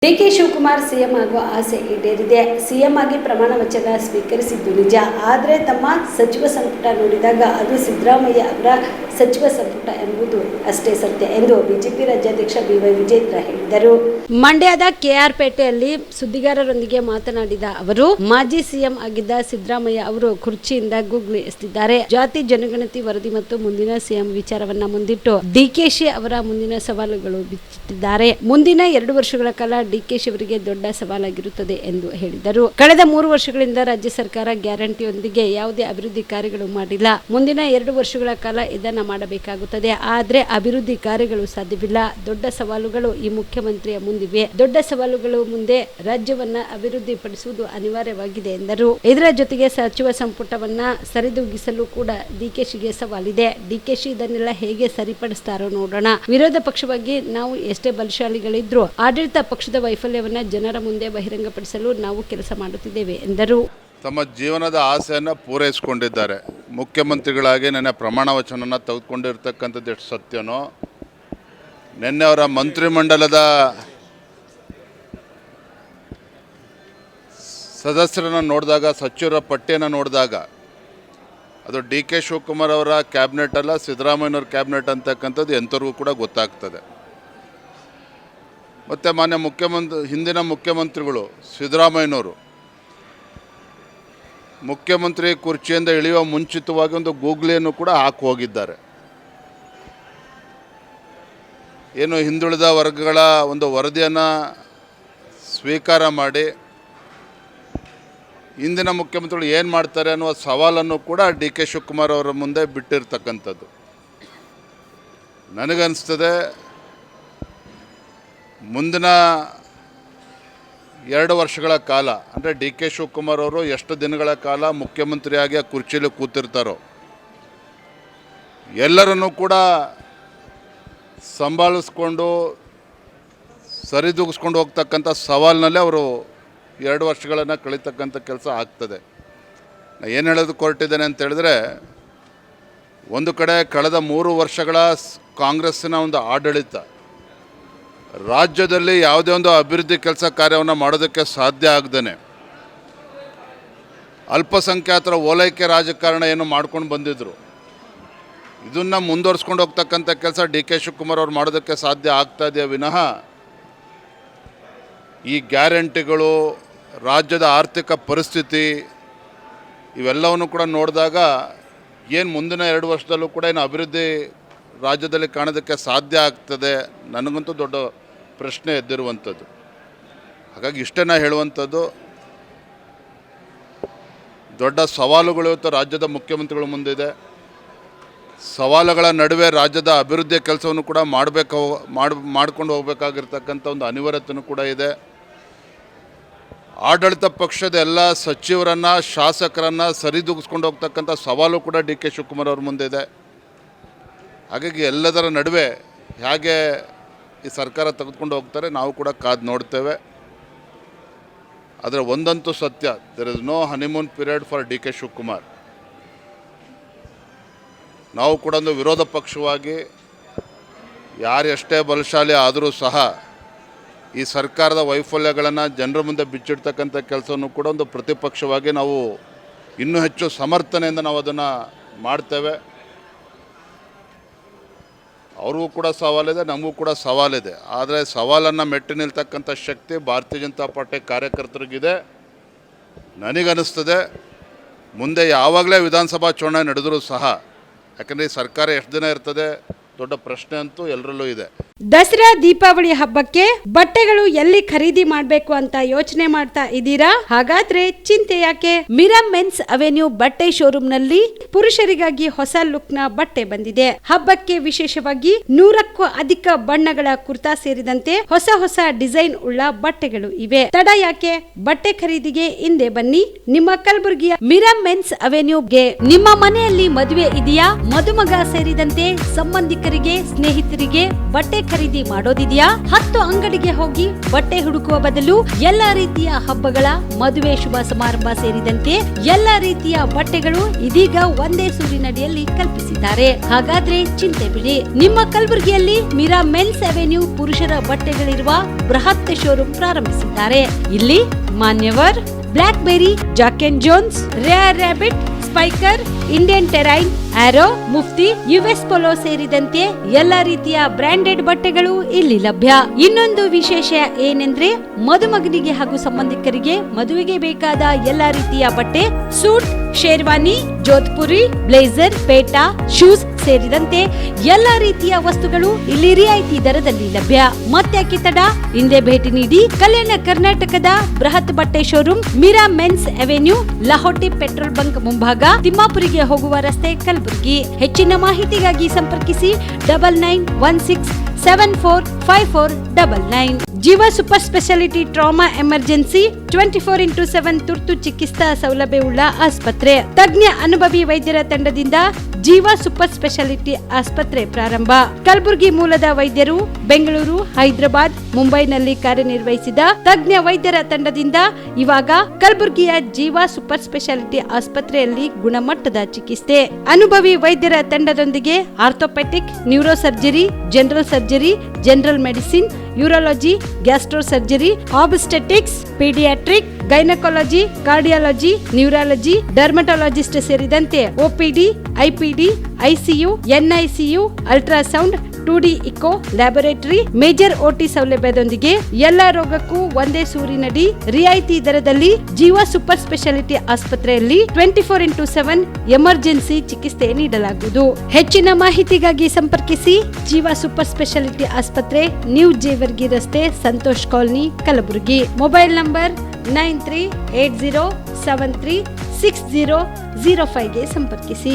DK Shivakumar CM ಆಗುವ ಆಸೆ ಈಡೇರಿದೆ. CM ಆಗಿ ಪ್ರಮಾಣ ವಚನ ಸ್ವೀಕರಿಸಿದ್ದು ನಿಜ. ಆದರೆ ತಮ್ಮ ಸಚಿವ ಸಂಪುಟ ನೋಡಿದಾಗ ಅದು ಸಿದ್ದರಾಮಯ್ಯ ಅವರ ಸಚಿವ ಸಂಪುಟ ಎಂಬುದು ಅಷ್ಟೇ ಸತ್ಯ ಎಂದು ಬಿಜೆಪಿ ರಾಜ್ಯಾಧ್ಯಕ್ಷ ಬಿವೈ ವಿಜೇಂದ್ರ ಹೇಳಿದರು. ಮಂಡ್ಯದ ಕೆಆರ್ಪೇಟೆಯಲ್ಲಿ ಸುದ್ದಿಗಾರರೊಂದಿಗೆ ಮಾತನಾಡಿದ ಅವರು, ಮಾಜಿ ಸಿಎಂ ಆಗಿದ್ದ ಸಿದ್ದರಾಮಯ್ಯ ಅವರು ಕುರ್ಚಿಯಿಂದ ಗೂಗ್ಲಿ ಎಸೆದಿದ್ದಾರೆ. ಜಾತಿ ಜನಗಣತಿ ವರದಿ ಮತ್ತು ಮುಂದಿನ ಸಿಎಂ ವಿಚಾರವನ್ನ ಮುಂದಿಟ್ಟು ಡಿಕೆಶಿ ಅವರ ಮುಂದಿನ ಸವಾಲುಗಳು ಬಿಚ್ಚಿಟ್ಟಿದ್ದಾರೆ. ಮುಂದಿನ 2 ವರ್ಷಗಳ ಕಾಲ ಡಿಕೆಶಿ ಅವರಿಗೆ ದೊಡ್ಡ ಸವಾಲಾಗಿರುತ್ತದೆ ಎಂದು ಹೇಳಿದರು. ಕಳೆದ 3 ವರ್ಷಗಳಿಂದ ರಾಜ್ಯ ಸರ್ಕಾರ ಗ್ಯಾರಂಟಿಯೊಂದಿಗೆ ಯಾವುದೇ ಅಭಿವೃದ್ಧಿ ಕಾರ್ಯಗಳು ಮಾಡಿಲ್ಲ. ಮುಂದಿನ 2 ವರ್ಷಗಳ ಕಾಲ ಇದನ್ನ ಮಾಡಬೇಕಾಗುತ್ತದೆ. ಆದರೆ ಅಭಿವೃದ್ಧಿ ಕಾರ್ಯಗಳು ಸಾಧ್ಯವಿಲ್ಲ. ದೊಡ್ಡ ಸವಾಲುಗಳು ಈ ಮುಖ್ಯಮಂತ್ರಿಯ ಮುಂದಿವೆ. ದೊಡ್ಡ ಸವಾಲುಗಳು ಮುಂದೆ ರಾಜ್ಯವನ್ನ ಅಭಿವೃದ್ಧಿ ಪಡಿಸುವುದು ಅನಿವಾರ್ಯವಾಗಿದೆ ಎಂದರು. ಇದರ ಜೊತೆಗೆ ಸಚಿವ ಸಂಪುಟವನ್ನ ಸರಿದೂಗಿಸಲು ಕೂಡ ಡಿಕೆಶಿಗೆ ಸವಾಲಿದೆ. ಡಿಕೆಶಿ ಇದನ್ನೆಲ್ಲ ಹೇಗೆ ಸರಿಪಡಿಸ್ತಾರೋ ನೋಡೋಣ. ವಿರೋಧ ಪಕ್ಷವಾಗಿ ನಾವು ಎಷ್ಟೇ ಬಲಶಾಲಿಗಳಿದ್ರೂ ಆಡಳಿತ ಪಕ್ಷದ ವೈಫಲ್ಯವನ್ನ ಜನರ ಮುಂದೆ ಬಹಿರಂಗಪಡಿಸಲು ನಾವು ಕೆಲಸ ಮಾಡುತ್ತಿದ್ದೇವೆ ಎಂದರು. ತಮ್ಮ ಜೀವನದ ಆಸೆಯನ್ನು ಪೂರೈಸಿಕೊಂಡಿದ್ದಾರೆ. ಮುಖ್ಯಮಂತ್ರಿಗಳಾಗಿ ನೆನ್ನೆ ಪ್ರಮಾಣ ವಚನವನ್ನು ತೆಗೆದುಕೊಂಡಿರ್ತಕ್ಕಂಥದ್ದು ಎಷ್ಟು ಸತ್ಯನೋ, ನಿನ್ನೆ ಅವರ ಮಂತ್ರಿಮಂಡಲದ ಸದಸ್ಯರನ್ನು ನೋಡಿದಾಗ, ಸಚಿವರ ಪಟ್ಟಿಯನ್ನು ನೋಡಿದಾಗ ಅದು ಡಿ ಕೆ ಶಿವಕುಮಾರ್ ಅವರ ಕ್ಯಾಬಿನೆಟ್ ಅಲ್ಲ, ಸಿದ್ದರಾಮಯ್ಯನವ್ರ ಕ್ಯಾಬಿನೆಟ್ ಅಂತಕ್ಕಂಥದ್ದು ಎಂಥವ್ರಿಗೂ ಕೂಡ ಗೊತ್ತಾಗ್ತದೆ. ಮತ್ತು ಹಿಂದಿನ ಮುಖ್ಯಮಂತ್ರಿಗಳು ಸಿದ್ದರಾಮಯ್ಯನವರು ಮುಖ್ಯಮಂತ್ರಿ ಕುರ್ಚಿಯಿಂದ ಇಳಿಯುವ ಮುಂಚಿತವಾಗಿ ಒಂದು ಗೂಗ್ಲಿಯನ್ನು ಕೂಡ ಹಾಕಿ ಹೋಗಿದ್ದಾರೆ. ಏನು ಹಿಂದುಳಿದ ವರ್ಗಗಳ ಒಂದು ವರದಿಯನ್ನು ಸ್ವೀಕಾರ ಮಾಡಿ ಹಿಂದಿನ ಮುಖ್ಯಮಂತ್ರಿಗಳು ಏನು ಮಾಡ್ತಾರೆ ಅನ್ನುವ ಸವಾಲನ್ನು ಕೂಡ ಡಿ ಕೆ ಶಿವಕುಮಾರ್ ಅವರ ಮುಂದೆ ಬಿಟ್ಟಿರ್ತಕ್ಕಂಥದ್ದು. ನನಗನ್ನಿಸ್ತದೆ ಮುಂದಿನ 2 ವರ್ಷಗಳ ಕಾಲ, ಅಂದರೆ ಡಿ ಕೆ ಶಿವಕುಮಾರ್ ಅವರು ಎಷ್ಟು ದಿನಗಳ ಕಾಲ ಮುಖ್ಯಮಂತ್ರಿಯಾಗಿ ಆ ಕುರ್ಚಿಯಲ್ಲಿ ಕೂತಿರ್ತಾರೋ ಎಲ್ಲರನ್ನೂ ಕೂಡ ಸಂಭಾಳಿಸ್ಕೊಂಡು ಸರಿದೂಗಿಸ್ಕೊಂಡು ಹೋಗ್ತಕ್ಕಂಥ ಸವಾಲಿನಲ್ಲೇ ಅವರು 2 ವರ್ಷಗಳನ್ನು ಕಳೀತಕ್ಕಂಥ ಕೆಲಸ ಆಗ್ತದೆ. ನಾನು ಏನು ಹೇಳೋದಕ್ಕೆ ಹೊರಟಿದ್ದೇನೆ ಅಂತ ಹೇಳಿದ್ರೆ, ಒಂದು ಕಡೆ ಕಳೆದ 3 ವರ್ಷಗಳ ಕಾಂಗ್ರೆಸ್ಸಿನ ಒಂದು ಆಡಳಿತ ರಾಜ್ಯದಲ್ಲಿ ಯಾವುದೇ ಒಂದು ಅಭಿವೃದ್ಧಿ ಕೆಲಸ ಕಾರ್ಯವನ್ನು ಮಾಡೋದಕ್ಕೆ ಸಾಧ್ಯ ಆಗದೇನೆ ಅಲ್ಪಸಂಖ್ಯಾತರ ಓಲೈಕೆ ರಾಜಕಾರಣ ಏನು ಮಾಡ್ಕೊಂಡು ಬಂದಿದ್ದರು, ಇದನ್ನು ಮುಂದುವರಿಸ್ಕೊಂಡು ಹೋಗ್ತಕ್ಕಂಥ ಕೆಲಸ ಡಿ ಕೆ ಶಿವಕುಮಾರ್ ಅವರು ಮಾಡೋದಕ್ಕೆ ಸಾಧ್ಯ ಆಗ್ತಾ ಇದೆಯೇ ವಿನಃ ಈ ಗ್ಯಾರಂಟಿಗಳು, ರಾಜ್ಯದ ಆರ್ಥಿಕ ಪರಿಸ್ಥಿತಿ ಇವೆಲ್ಲವನ್ನು ಕೂಡ ನೋಡಿದಾಗ ಏನು ಮುಂದಿನ 2 ವರ್ಷದಲ್ಲೂ ಕೂಡ ಏನು ಅಭಿವೃದ್ಧಿ ರಾಜ್ಯದಲ್ಲಿ ಕಾಣೋದಕ್ಕೆ ಸಾಧ್ಯ ಆಗ್ತದೆ, ನನಗಂತೂ ದೊಡ್ಡ ಪ್ರಶ್ನೆ ಎದ್ದಿರುವಂಥದ್ದು. ಹಾಗಾಗಿ ಇಷ್ಟೇನ ಹೇಳುವಂಥದ್ದು, ದೊಡ್ಡ ಸವಾಲುಗಳು ಇವತ್ತು ರಾಜ್ಯದ ಮುಖ್ಯಮಂತ್ರಿಗಳ ಮುಂದಿದೆ. ಸವಾಲುಗಳ ನಡುವೆ ರಾಜ್ಯದ ಅಭಿವೃದ್ಧಿಯ ಕೆಲಸವನ್ನು ಕೂಡ ಮಾಡ್ಕೊಂಡು ಹೋಗಬೇಕಾಗಿರ್ತಕ್ಕಂಥ ಒಂದು ಅನಿವಾರ್ಯತೆಯೂ ಕೂಡ ಇದೆ. ಆಡಳಿತ ಪಕ್ಷದ ಎಲ್ಲ ಸಚಿವರನ್ನು, ಶಾಸಕರನ್ನು ಸರಿದೂಗಿಸ್ಕೊಂಡು ಹೋಗ್ತಕ್ಕಂಥ ಸವಾಲು ಕೂಡ ಡಿ ಕೆ ಶಿವಕುಮಾರ್ ಅವ್ರ ಮುಂದೆ ಇದೆ. ಹಾಗಾಗಿ ಎಲ್ಲದರ ನಡುವೆ ಹೇಗೆ ಈ ಸರ್ಕಾರ ತೆಗೆದುಕೊಂಡು ಹೋಗ್ತಾರೆ ನಾವು ಕೂಡ ಕಾದು ನೋಡ್ತೇವೆ. ಆದರೆ ಒಂದಂತೂ ಸತ್ಯ, there is no honeymoon period for D K Shivakumar. ನಾವು ಕೂಡ ಒಂದು ವಿರೋಧ ಪಕ್ಷವಾಗಿ ಯಾರೆಷ್ಟೇ ಬಲಶಾಲಿ ಆದರೂ ಸಹ ಈ ಸರ್ಕಾರದ ವೈಫಲ್ಯಗಳನ್ನು ಜನರ ಮುಂದೆ ಬಿಚ್ಚಿಡ್ತಕ್ಕಂಥ ಕೆಲಸವನ್ನು ಕೂಡ ಒಂದು ಪ್ರತಿಪಕ್ಷವಾಗಿ ನಾವು ಇನ್ನೂ ಹೆಚ್ಚು ಸಮರ್ಥನೆಯಿಂದ ನಾವು ಅದನ್ನು ಮಾಡ್ತೇವೆ. ಅವ್ರಿಗೂ ಕೂಡ ಸವಾಲಿದೆ, ನಮಗೂ ಕೂಡ ಸವಾಲಿದೆ. ಆದರೆ ಸವಾಲನ್ನು ಮೆಟ್ಟಿ ನಿಲ್ತಕ್ಕಂಥ ಶಕ್ತಿ ಭಾರತೀಯ ಜನತಾ ಪಾರ್ಟಿ ಕಾರ್ಯಕರ್ತರಿಗಿದೆ. ನನಗನ್ನಿಸ್ತದೆ ಮುಂದೆ ಯಾವಾಗಲೇ ವಿಧಾನಸಭಾ ಚುನಾವಣೆ ನಡೆದರೂ ಸಹ, ಯಾಕಂದರೆ ಈ ಸರ್ಕಾರ ಎಷ್ಟು ದಿನ ಇರ್ತದೆ ದೊಡ್ಡ ಪ್ರಶ್ನೆ ಅಂತೂ ಎಲ್ಲರಲ್ಲೂ ಇದೆ. ದಸರಾ ದೀಪಾವಳಿ ಹಬ್ಬಕ್ಕೆ ಬಟ್ಟೆಗಳು ಎಲ್ಲಿ ಖರೀದಿ ಮಾಡಬೇಕು ಅಂತ ಯೋಚನೆ ಮಾಡ್ತಾ ಇದ್ದೀರಾ? ಹಾಗಾದ್ರೆ ಚಿಂತೆ ಯಾಕೆ? ಮಿರಾ ಮೆನ್ಸ್ ಅವೆನ್ಯೂ ಬಟ್ಟೆ ಶೋರೂಮ್ ನಲ್ಲಿ ಪುರುಷರಿಗಾಗಿ ಹೊಸ ಲುಕ್ ನ ಬಟ್ಟೆ ಬಂದಿದೆ. ಹಬ್ಬಕ್ಕೆ ವಿಶೇಷವಾಗಿ 100ಕ್ಕೂ ಅಧಿಕ ಬಣ್ಣಗಳ ಕುರ್ತಾ ಸೇರಿದಂತೆ ಹೊಸ ಡಿಸೈನ್ ಉಳ್ಳ ಬಟ್ಟೆಗಳು ಇವೆ. ತಡ ಯಾಕೆ? ಬಟ್ಟೆ ಖರೀದಿಗೆ ಹಿಂದೆ ಬನ್ನಿ. ನಿಮ್ಮ ಕಲಬುರಗಿಯ ಮಿರಾ ಮೆನ್ಸ್ ಅವೆನ್ಯೂಗೆ. ನಿಮ್ಮ ಮನೆಯಲ್ಲಿ ಮದುವೆ ಇದೆಯಾ? ಮದುಮಗ ಸೇರಿದಂತೆ ಸಂಬಂಧಿಕರ ಸಂಬಂಧಿಕರಿಗೆ, ಸ್ನೇಹಿತರಿಗೆ ಬಟ್ಟೆ ಖರೀದಿ ಮಾಡೋದಿದೆಯಾ? 10 ಅಂಗಡಿಗೆ ಹೋಗಿ ಬಟ್ಟೆ ಹುಡುಕುವ ಬದಲು ಎಲ್ಲಾ ರೀತಿಯ ಹಬ್ಬಗಳ, ಮದುವೆ, ಶುಭ ಸಮಾರಂಭ ಸೇರಿದಂತೆ ಎಲ್ಲಾ ರೀತಿಯ ಬಟ್ಟೆಗಳು ಇದೀಗ ಒಂದೇ ಸೂರಿನಡಿಯಲ್ಲಿ ಕಲ್ಪಿಸಿದ್ದಾರೆ. ಹಾಗಾದ್ರೆ ಚಿಂತೆ ಬಿಡಿ. ನಿಮ್ಮ ಕಲಬುರಗಿಯಲ್ಲಿ ಮೀರಾ ಮೆನ್ಸ್ ಅವೆನ್ಯೂ ಪುರುಷರ ಬಟ್ಟೆಗಳಿರುವ ಬೃಹತ್ ಶೋರೂಮ್ ಪ್ರಾರಂಭಿಸಿದ್ದಾರೆ. ಇಲ್ಲಿ Manyavar, Blackberrys, Jack and Jones, Rare Rabbit, Spykar, Indian Terrain, Arrow, Mufti, US Polo ಸೇರಿದಂತೆ ಎಲ್ಲಾ ರೀತಿಯ ಬ್ರಾಂಡೆಡ್ ಬಟ್ಟೆಗಳು ಇಲ್ಲಿ ಲಭ್ಯ. ಇನ್ನೊಂದು ವಿಶೇಷ ಏನೆಂದ್ರೆ ಮದುಮಗನಿಗೆ ಹಾಗೂ ಸಂಬಂಧಿಕರಿಗೆ ಮದುವೆಗೆ ಬೇಕಾದ ಎಲ್ಲಾ ರೀತಿಯ ಬಟ್ಟೆ, ಸೂಟ್, ಶೇರ್ವಾನಿ, ಜೋಧ್ಪುರಿ, ಬ್ಲೇಸರ್, ಪೇಟಾ, ಶೂಸ್ ಸೇರಿದಂತೆ ಎಲ್ಲಾ ರೀತಿಯ ವಸ್ತುಗಳು ಇಲ್ಲಿ ರಿಯಾಯಿತಿ ದರದಲ್ಲಿ ಲಭ್ಯ. ಮತ್ತೆ ತಡ, ಹಿಂದೆ ಭೇಟಿ ನೀಡಿ. ಕಲ್ಯಾಣ ಕರ್ನಾಟಕದ ಬೃಹತ್ ಬಟ್ಟೆ showroom Meera men's avenue, Lahoti petrol bunk ಮುಂಭಾಗ, ತಿಮ್ಮಾಪುರಿಗೆ ಹೋಗುವ ರಸ್ತೆ, ಕಲಬುರಗಿ. ಹೆಚ್ಚಿನ ಮಾಹಿತಿಗಾಗಿ ಸಂಪರ್ಕಿಸಿ 9916745499. ಜೀವ super speciality trauma emergency 24x7 ತುರ್ತು ಚಿಕಿತ್ಸಾ ಸೌಲಭ್ಯವುಳ್ಳ ಆಸ್ಪತ್ರೆ. ತಜ್ಞ ಅನುಭವಿ ವೈದ್ಯರ ತಂಡದಿಂದ ಜೀವ ಸೂಪರ್ ಸ್ಪೆಷಾಲಿಟಿ ಆಸ್ಪತ್ರೆ ಪ್ರಾರಂಭ. ಕಲಬುರಗಿ ಮೂಲದ ವೈದ್ಯರು ಬೆಂಗಳೂರು, ಹೈದರಾಬಾದ್, ಮುಂಬೈನಲ್ಲಿ ಕಾರ್ಯನಿರ್ವಹಿಸಿದ ತಜ್ಞ ವೈದ್ಯರ ತಂಡದಿಂದ ಇವಾಗ ಕಲಬುರಗಿಯ ಜೀವ ಸೂಪರ್ ಸ್ಪೆಷಾಲಿಟಿ ಆಸ್ಪತ್ರೆಯಲ್ಲಿ ಗುಣಮಟ್ಟದ ಚಿಕಿತ್ಸೆ. ಅನುಭವಿ ವೈದ್ಯರ ತಂಡದೊಂದಿಗೆ orthopaedic, neuro surgery, general surgery, general medicine, urology, gastro surgery, obstetrics, paediatric, gynaecology, cardiology, neurology, dermatologist ಸೇರಿದಂತೆ OPD, IPD, ICU, NICU, ultrasound, 2D echo, laboratory, major OT ಸೌಲಭ್ಯದೊಂದಿಗೆ ಎಲ್ಲಾ ರೋಗಕ್ಕೂ ಒಂದೇ ಸೂರಿನಡಿ ರಿಯಾಯಿತಿ ದರದಲ್ಲಿ ಜೀವ ಸೂಪರ್ ಸ್ಪೆಷಾಲಿಟಿ ಆಸ್ಪತ್ರೆಯಲ್ಲಿ 24x7 ಎಮರ್ಜೆನ್ಸಿ ಚಿಕಿತ್ಸೆ ನೀಡಲಾಗುವುದು. ಹೆಚ್ಚಿನ ಮಾಹಿತಿಗಾಗಿ ಸಂಪರ್ಕಿಸಿ ಜೀವ ಸೂಪರ್ ಸ್ಪೆಷಾಲಿಟಿ ಆಸ್ಪತ್ರೆ, ನ್ಯೂ ಜೇವರ್ಗಿ ರಸ್ತೆ, Santosh colony, Kalaburagi. Mobile number 9380736005 ಗೆ ಸಂಪರ್ಕಿಸಿ.